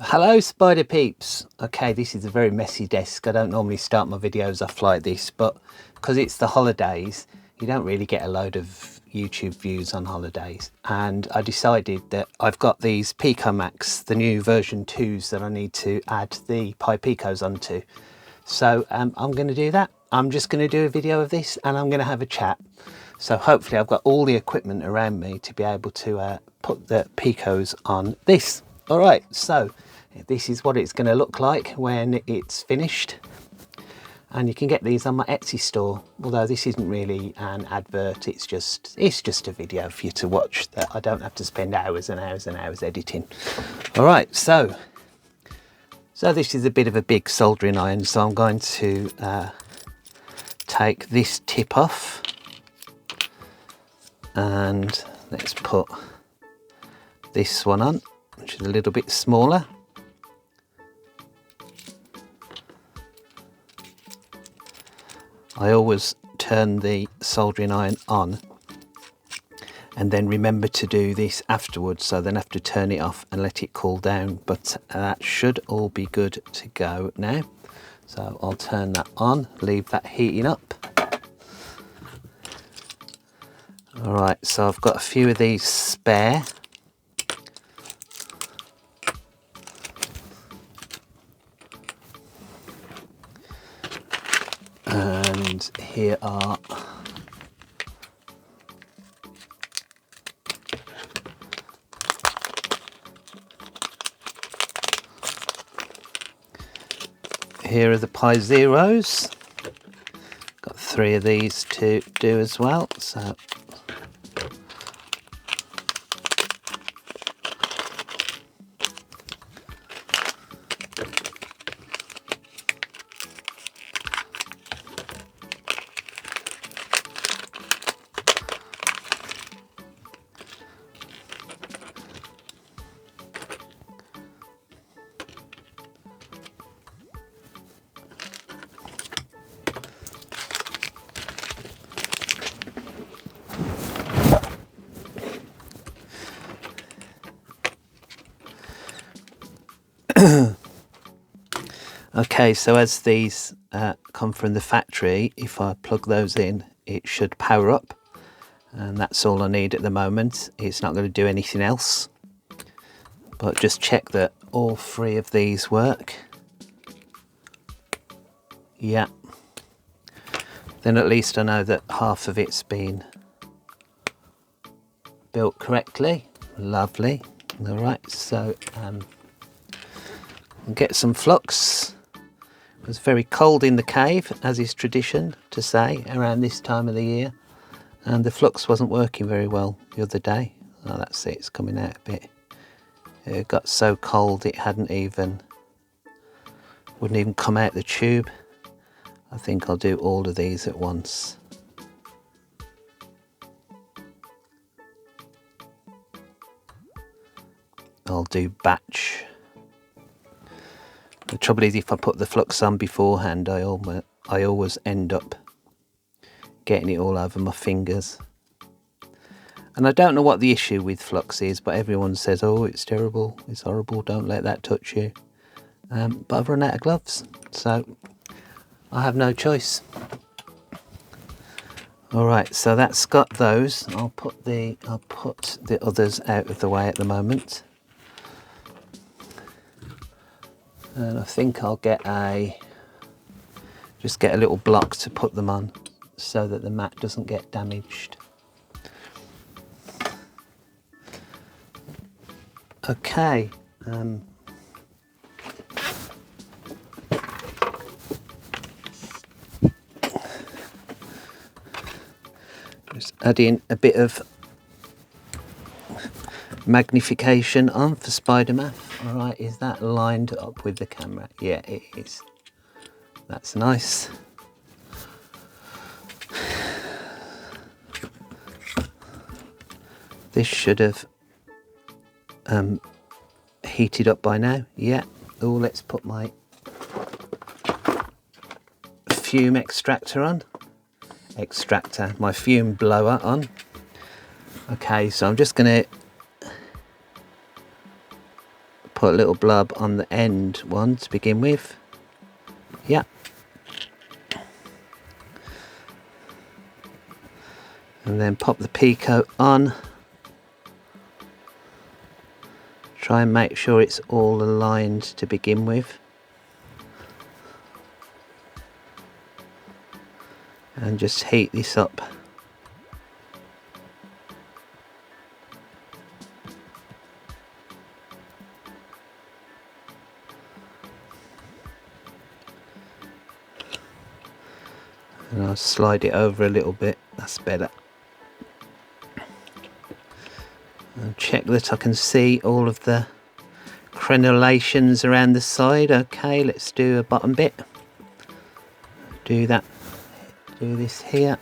Hello Spider Peeps. Okay, this is a very messy desk. I don't normally start my videos off like this, but because it's the holidays, you don't really get a load of YouTube views on holidays. And I decided that I've got these Pico Max, the new version 2s that I need to add the Pi Picos onto. So I'm going to do that. I'm just going to do a video of this and I'm going to have a chat. So hopefully I've got all the equipment around me to be able to put the Picos on this. All right, so this is what it's going to look like when it's finished. And you can get these on my Etsy store, although this isn't really an advert, it's just a video for you to watch that I don't have to spend hours and hours and hours editing. All right, so this is a bit of a big soldering iron, so I'm going to take this tip off, and let's put this one on, which is a little bit smaller. I always turn the soldering iron on and then remember to do this afterwards, so then I have to turn it off and let it cool down, but that should all be good to go now. So I'll turn that on, leave that heating up. All right, so I've got a few of these spare. And here are the Pi Zeros. Got 3 of these to do as well. So okay, so as these come from the factory, if I plug those in, it should power up, and that's all I need at the moment. It's not going to do anything else, but just check that all 3 of these work. Yeah, then at least I know that half of it's been built correctly. Lovely. All right, so get some flux. It was very cold in the cave, as is tradition to say around this time of the year, and the flux wasn't working very well the other day. Oh, that's it, it's coming out a bit. It got so cold it wouldn't even come out the tube. I think I'll do all of these at once. I'll do batch. The trouble is, if I put the flux on beforehand, I always end up getting it all over my fingers. And I don't know what the issue with flux is, but everyone says, oh, it's terrible, it's horrible, don't let that touch you. But I've run out of gloves, so I have no choice. All right, so that's got those. I'll put the others out of the way at the moment. And I think I'll just get a little block to put them on so that the mat doesn't get damaged. Okay. Just add in a bit of magnification on for Spidermaf. All right, is that lined up with the camera? Yeah, it is. That's nice. This should have heated up by now. Yeah. Oh, let's put my fume extractor on. My fume blower on. Okay, so I'm just going to put a little blob on the end one to begin with. Yeah. And then pop the pico on. Try and make sure it's all aligned to begin with. And just heat this up. And I'll slide it over a little bit, that's better. And check that I can see all of the crenulations around the side. Okay, let's do a bottom bit. Do that. Do this here.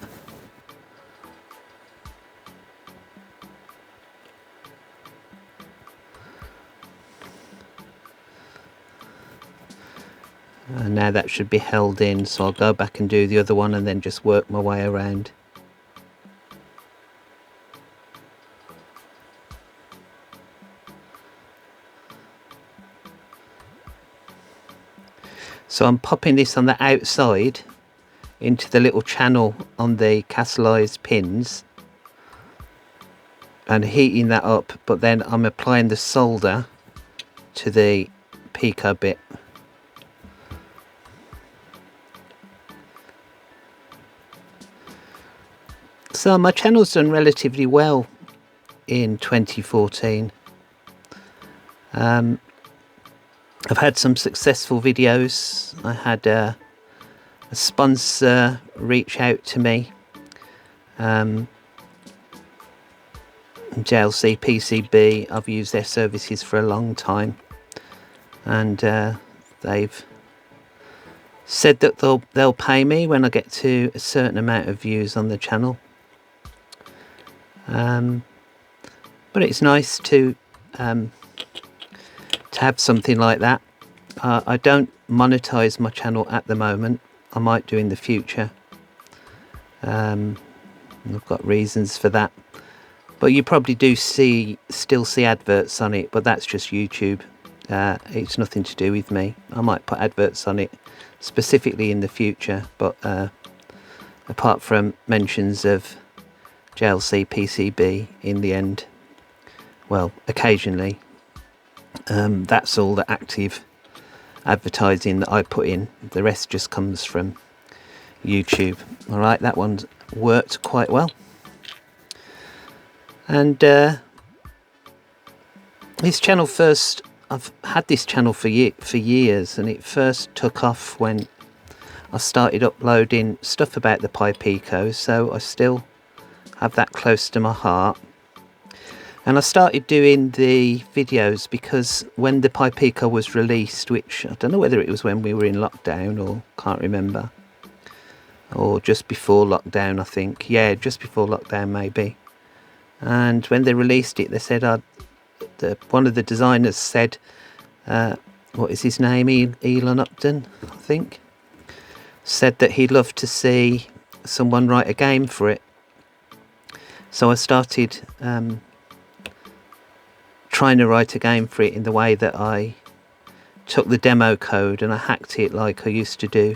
And now that should be held in, so I'll go back and do the other one and then just work my way around. So I'm popping this on the outside into the little channel on the castleized pins and heating that up, but then I'm applying the solder to the pico bit. So my channel's done relatively well in 2014. I've had some successful videos. I had a sponsor reach out to me, JLC PCB. I've used their services for a long time, and they've said that they'll pay me when I get to a certain amount of views on the channel. But it's nice to have something like that. I don't monetize my channel at the moment. I might do in the future. I've got reasons for that, but you probably do still see adverts on it, but that's just YouTube. It's nothing to do with me. I might put adverts on it specifically in the future, but apart from mentions of JLC PCB in the end, well, occasionally, that's all the active advertising that I put in. The rest just comes from YouTube. All right, that one's worked quite well. And this channel first, I've had this channel for years, and it first took off when I started uploading stuff about the Pi Pico, so I still have that close to my heart. And I started doing the videos because when the Pi Pico was released, which I don't know whether it was when we were in lockdown or can't remember, or just before lockdown, I think. Yeah, just before lockdown maybe. And when they released it, they said, one of the designers said, what is his name, Elon Upton, I think, said that he'd love to see someone write a game for it. So I started trying to write a game for it in the way that I took the demo code and I hacked it like I used to do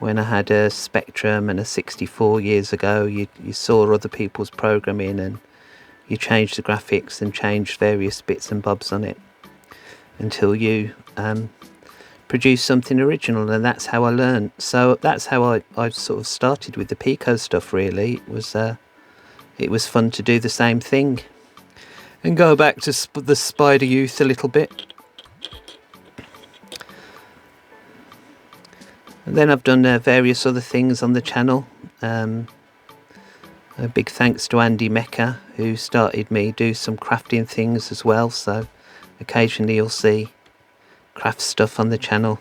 when I had a Spectrum and a 64 years ago. You saw other people's programming and you changed the graphics and changed various bits and bobs on it until you produce something original, and that's how I learned. So that's how I sort of started with the Pico stuff, really. It was fun to do the same thing and go back to the Spider Youth a little bit. And then I've done various other things on the channel. A big thanks to Andy Mecca, who started me do some crafting things as well, so occasionally you'll see craft stuff on the channel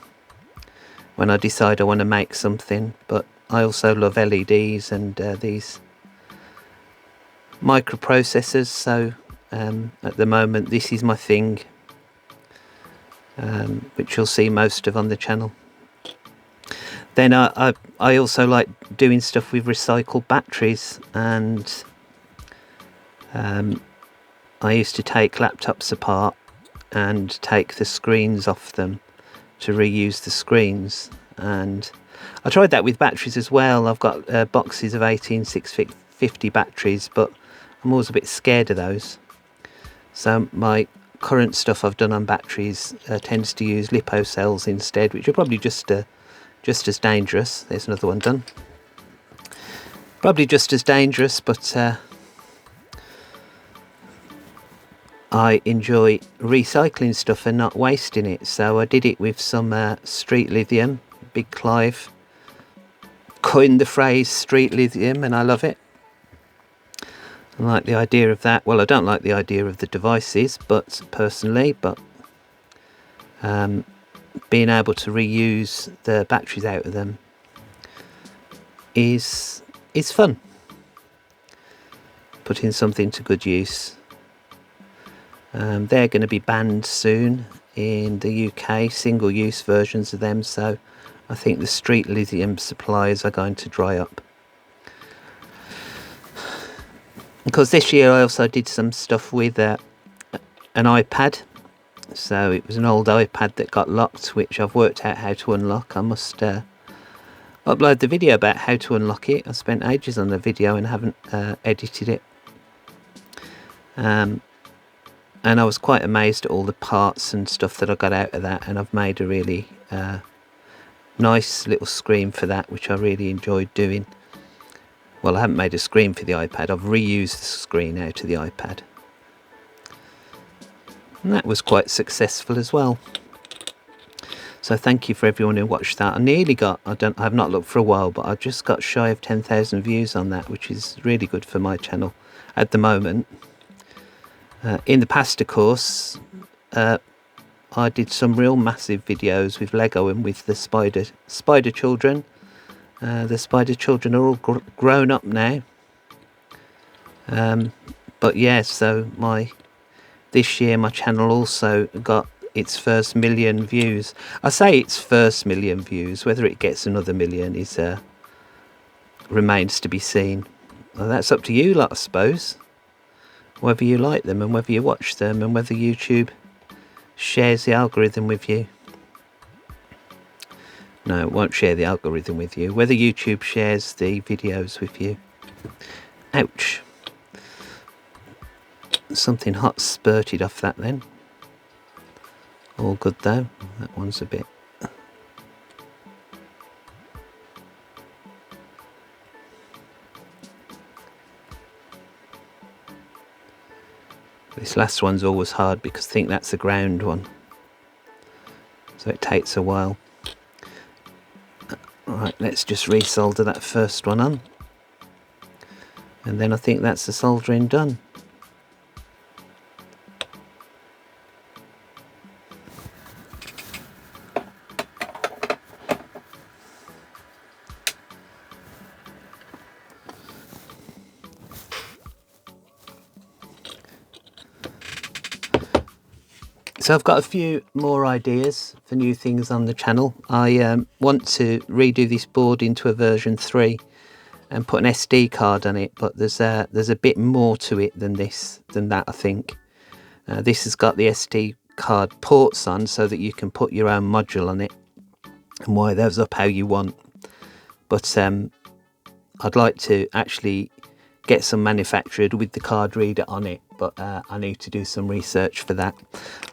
when I decide I want to make something. But I also love LEDs and these microprocessors, so at the moment this is my thing, which you'll see most of on the channel. Then I also like doing stuff with recycled batteries, and I used to take laptops apart and take the screens off them to reuse the screens. And I tried that with batteries as well. I've got boxes of 18650 batteries, but I'm always a bit scared of those. So my current stuff I've done on batteries tends to use lipo cells instead, which are probably just as dangerous. There's another one done. Probably just as dangerous, but I enjoy recycling stuff and not wasting it. So I did it with some street lithium. Big Clive coined the phrase street lithium, and I love it. I like the idea of that. Well, I don't like the idea of the devices, but personally, but being able to reuse the batteries out of them is fun. Putting something to good use. They're going to be banned soon in the UK, single-use versions of them, so I think the street lithium supplies are going to dry up. Because this year I also did some stuff with an iPad. So it was an old iPad that got locked, which I've worked out how to unlock. I must upload the video about how to unlock it. I spent ages on the video and haven't edited it. And I was quite amazed at all the parts and stuff that I got out of that, and I've made a really nice little screen for that, which I really enjoyed doing. Well, I haven't made a screen for the iPad, I've reused the screen out of the iPad. And that was quite successful as well. So thank you for everyone who watched that. I nearly got, I've not looked for a while, but I just got shy of 10,000 views on that, which is really good for my channel at the moment. In the past, of course, I did some real massive videos with Lego and with the spider children. The spider children are all grown up now. But yeah, so this year my channel also got its first 1 million views. I say its first 1 million views. Whether it gets another 1 million is remains to be seen. Well, that's up to you lot, I suppose. Whether you like them and whether you watch them and whether YouTube shares the algorithm with you. No, it won't share the algorithm with you. Whether YouTube shares the videos with you. Ouch. Something hot spurted off that then. All good though. That one's a bit... This last one's always hard because I think that's the ground one. So it takes a while. Alright, let's just resolder that first one on. And then I think that's the soldering done. So I've got a few more ideas for new things on the channel. I want to redo this board into a version 3 and put an SD card on it, but there's a bit more to it than that, I think. This has got the SD card ports on so that you can put your own module on it and wire those up how you want. But I'd like to actually get some manufactured with the card reader on it, but I need to do some research for that.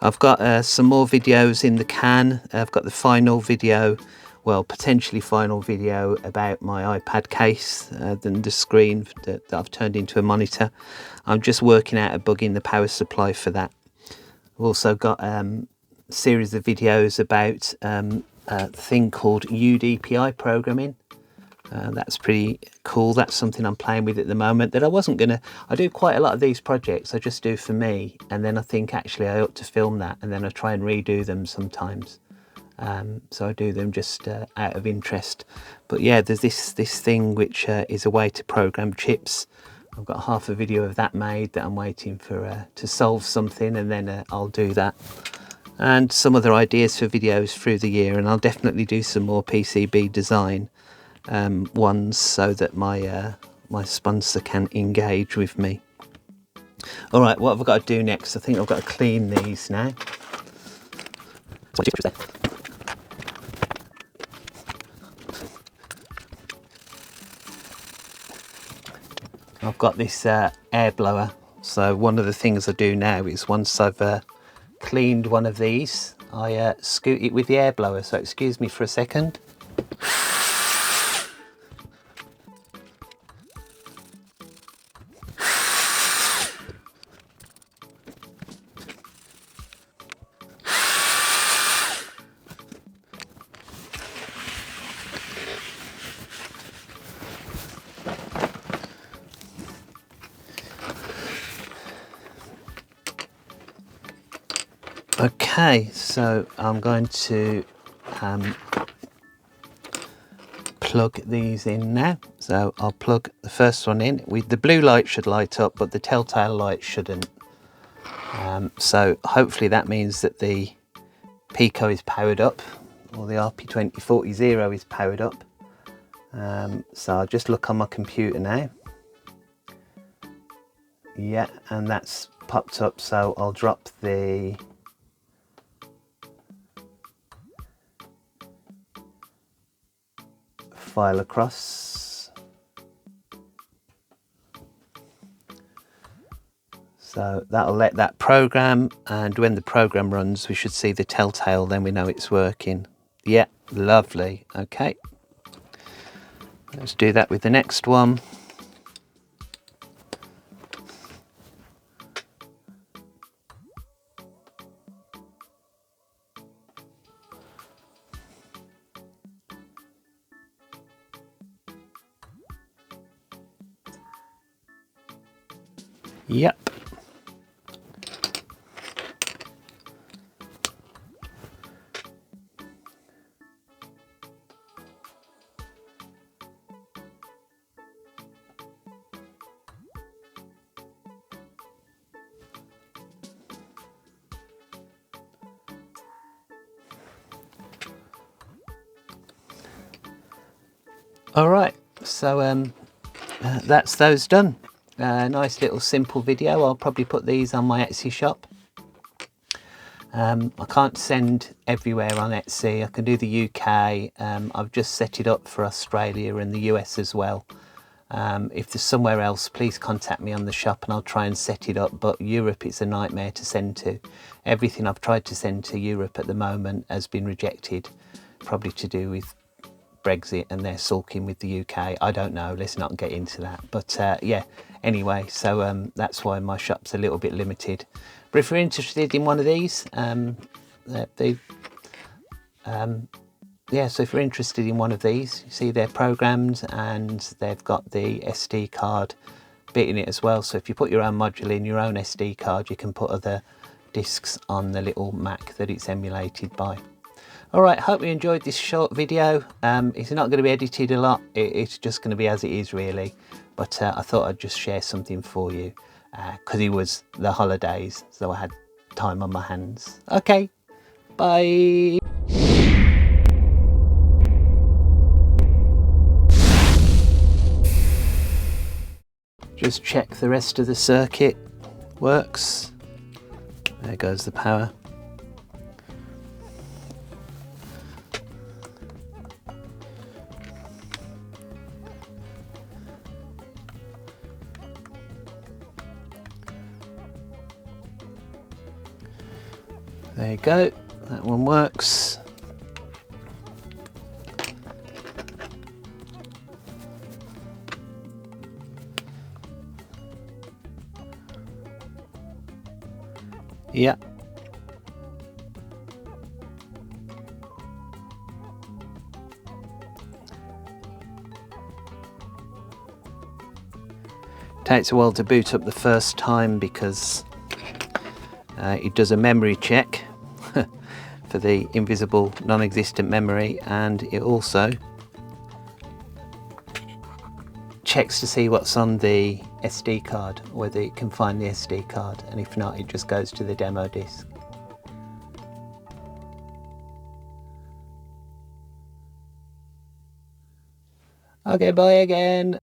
I've got some more videos in the can. I've got the final video, well, potentially final video about my iPad case, the screen that I've turned into a monitor. I'm just working out a bug in the power supply for that. I've also got a series of videos about a thing called UDPI programming. That's pretty cool. That's something I'm playing with at the moment that I wasn't gonna... I do quite a lot of these projects, I just do for me, and then I think actually I ought to film that, and then I try and redo them sometimes. So I do them just out of interest. But yeah, there's this thing which is a way to program chips. I've got half a video of that made that I'm waiting for to solve something, and then I'll do that. And some other ideas for videos through the year, and I'll definitely do some more PCB design ones so that my sponsor can engage with me. All right, what have I got to do next? I think I've got to clean these now. I've got this air blower, so one of the things I do now is once I've cleaned one of these, I scoot it with the air blower, so excuse me for a second. Okay, so I'm going to plug these in now. So I'll plug the first one in. The blue light should light up, but the telltale light shouldn't. So hopefully that means that the Pico is powered up, or the RP2040 Zero is powered up. So I'll just look on my computer now. Yeah, and that's popped up, so I'll drop the file across. So that'll let that program, and when the program runs we should see the telltale, then we know it's working. Yeah, lovely. Okay, let's do that with the next one. Yep. All right, so that's those done. Nice little simple video. I'll probably put these on my Etsy shop. I can't send everywhere on Etsy. I can do the UK. I've just set it up for Australia and the US as well. If there's somewhere else, please contact me on the shop and I'll try and set it up, but Europe it's a nightmare to send to. Everything I've tried to send to Europe at the moment has been rejected, probably to do with Brexit and they're sulking with the UK. I don't know, let's not get into that, but yeah, anyway, so that's why my shop's a little bit limited. But if you're interested in one of these, yeah, so if you're interested in one of these, you see they're programmed and they've got the SD card bit in it as well. So if you put your own module in, your own SD card, you can put other discs on the little Mac that it's emulated by. All right, hope you enjoyed this short video. It's not going to be edited a lot. It's just going to be as it is really. But I thought I'd just share something for you because it was the holidays, so I had time on my hands. Okay, bye. Just check the rest of the circuit works. There goes the power. There you go, that one works. Yeah. Takes a while to boot up the first time because it does a memory check for the invisible non-existent memory, and it also checks to see what's on the SD card, whether it can find the SD card, and if not, it just goes to the demo disk. Okay, bye again.